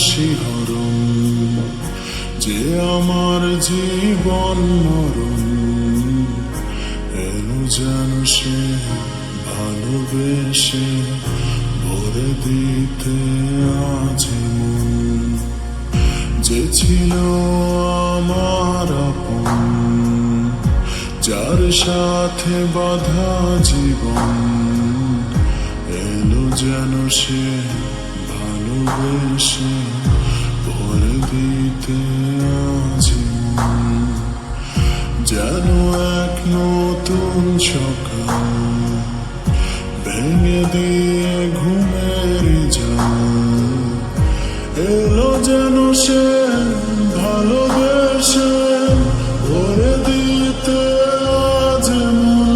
শিহরণ, যে আমার জীবন মরণ। এলো যেন সে ভালোবেসে ভরে দিতে আজ মন, যে ছিল আমার আপন, যার সাথে বাঁধা জীবন। এলো যেন সে ভালোবেসে ভরে দিতে আজ মন, যেন এক নতুন সকাল ভেঙে দিয়ে ঘুমের জাল। এলো যেন সে ভালোবেসে ভরে দিতে আজ মন।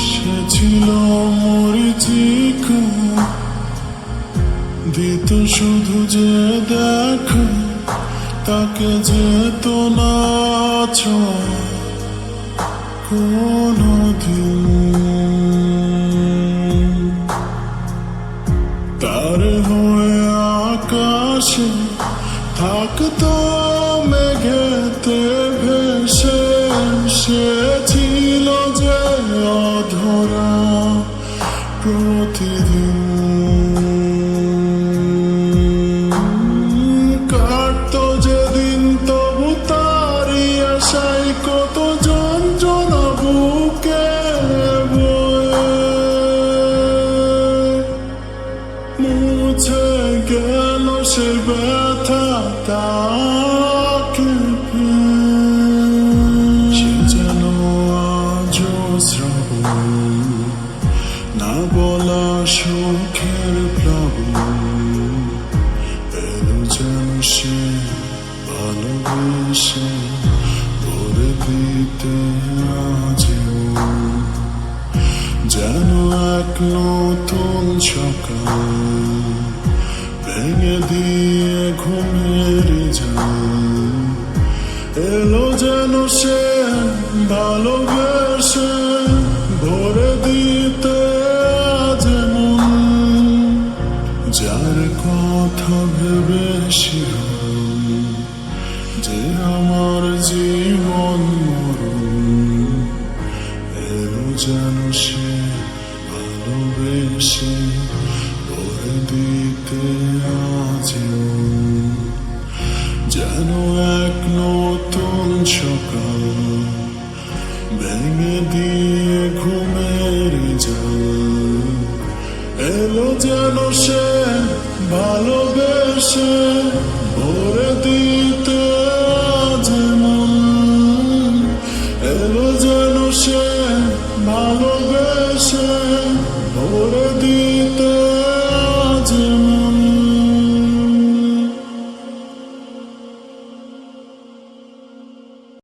সে ছিল মরিচিকা, দিত শুধু যে দেখা, তাকে যেত না ছোঁয়া কোনদিন। তার হয়ে আকাশে থাকতো মেঘেতে ভেসে, সে ছিল যে অধরা প্রতিদিন। কাটতো যেদিন তবু তারই আশায় কত যন্ত্রণা বুকে বয়ে, মুছে গেল সে ব্যথা তাকে সে যেন আজ শ্রাবণ, না বলা সুখের প্লাবন। এলো যেন সে ভালোবেসে ভরে দিতে আজ মন, যেন এক নতুন সকাল ভেঙে দিয়ে ঘুমের জাল। এলো যেন সে ভালোবেসে ভরে দিতে আজ মন, যার কথা ভেবে শিহরণ, যে আমার জীবন মরণ। এলো যেন সে ভালোবেসে ভরে দিতে আজ মন, যেন এক নতুন সকাল ভেঙে দিয়ে ঘুমের জাল। এলো যেন সে ভালোবেসে